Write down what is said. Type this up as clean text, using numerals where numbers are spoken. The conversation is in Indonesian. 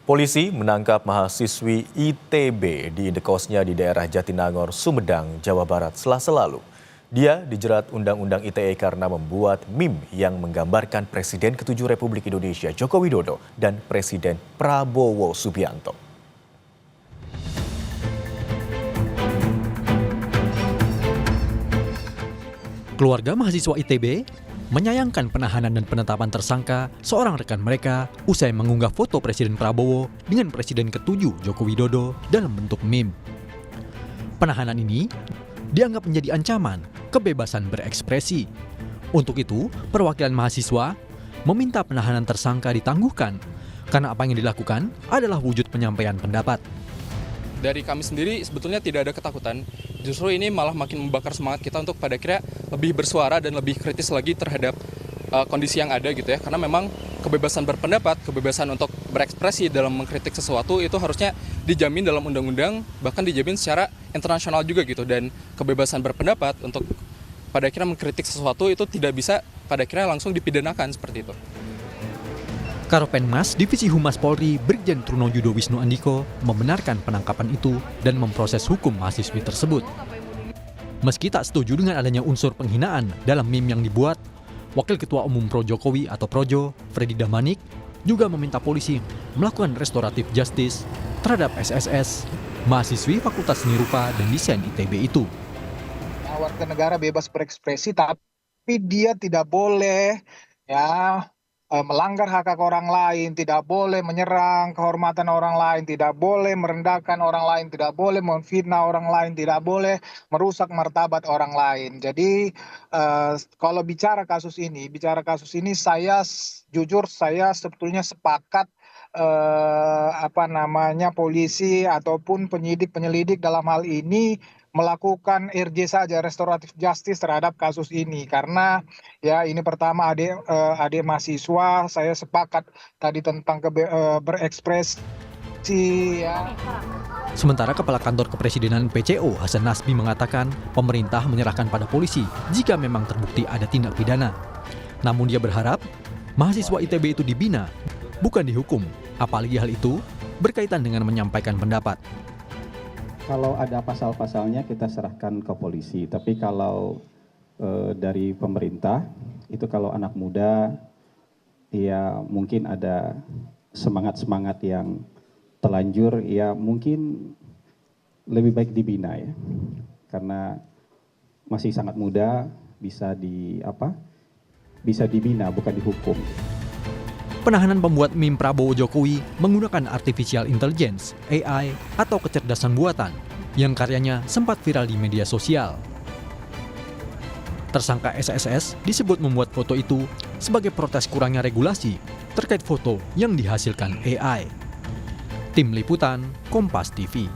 Polisi menangkap mahasiswi ITB di indekosnya di daerah Jatinangor, Sumedang, Jawa Barat, Selasa lalu. Dia dijerat Undang-Undang ITE karena membuat meme yang menggambarkan Presiden ke-7 Republik Indonesia Joko Widodo dan Presiden Prabowo Subianto. Keluarga mahasiswa ITB menyayangkan penahanan dan penetapan tersangka seorang rekan mereka usai mengunggah foto Presiden Prabowo dengan Presiden ke-7 Joko Widodo dalam bentuk meme. Penahanan ini dianggap menjadi ancaman kebebasan berekspresi. Untuk itu, perwakilan mahasiswa meminta penahanan tersangka ditangguhkan karena apa yang dilakukan adalah wujud penyampaian pendapat. Dari kami sendiri sebetulnya tidak ada ketakutan. Justru ini malah makin membakar semangat kita untuk pada akhirnya lebih bersuara dan lebih kritis lagi terhadap kondisi yang ada gitu ya. Karena memang kebebasan berpendapat, kebebasan untuk berekspresi dalam mengkritik sesuatu itu harusnya dijamin dalam undang-undang, bahkan dijamin secara internasional juga gitu. Dan kebebasan berpendapat untuk pada akhirnya mengkritik sesuatu itu tidak bisa pada akhirnya langsung dipidanakan seperti itu. Karopenmas Divisi Humas Polri Brigjen Truno Yudo Wisnu Andiko membenarkan penangkapan itu dan memproses hukum mahasiswi tersebut. Meski tak setuju dengan adanya unsur penghinaan dalam meme yang dibuat, Wakil Ketua Umum Pro Jokowi atau Projo, Freddy Damanik, juga meminta polisi melakukan restoratif justice terhadap SSS, mahasiswi Fakultas Seni Rupa dan Desain ITB itu. Warga negara bebas berekspresi, tapi dia tidak boleh melanggar hak orang lain, tidak boleh menyerang kehormatan orang lain, tidak boleh merendahkan orang lain, tidak boleh memfitnah orang lain, tidak boleh merusak martabat orang lain. Jadi kalau bicara kasus ini jujur saya sebetulnya sepakat polisi ataupun penyelidik dalam hal ini melakukan RJ saja, restoratif justice terhadap kasus ini, karena ya ini pertama adik mahasiswa, saya sepakat tadi tentang berekspresi ya. Sementara Kepala Kantor Kepresidenan PCO Hasan Nasbi mengatakan pemerintah menyerahkan pada polisi jika memang terbukti ada tindak pidana. Namun dia berharap mahasiswa ITB itu dibina, bukan dihukum, apalagi hal itu berkaitan dengan menyampaikan pendapat. Kalau ada pasal-pasalnya kita serahkan ke polisi, tapi kalau dari pemerintah itu kalau anak muda ya mungkin ada semangat-semangat yang terlanjur ya mungkin lebih baik dibina ya, karena masih sangat muda, bisa dibina bukan dihukum. Penahanan pembuat meme Prabowo Jokowi menggunakan artificial intelligence (AI) atau kecerdasan buatan yang karyanya sempat viral di media sosial. Tersangka SSS disebut membuat foto itu sebagai protes kurangnya regulasi terkait foto yang dihasilkan AI. Tim Liputan, Kompas TV.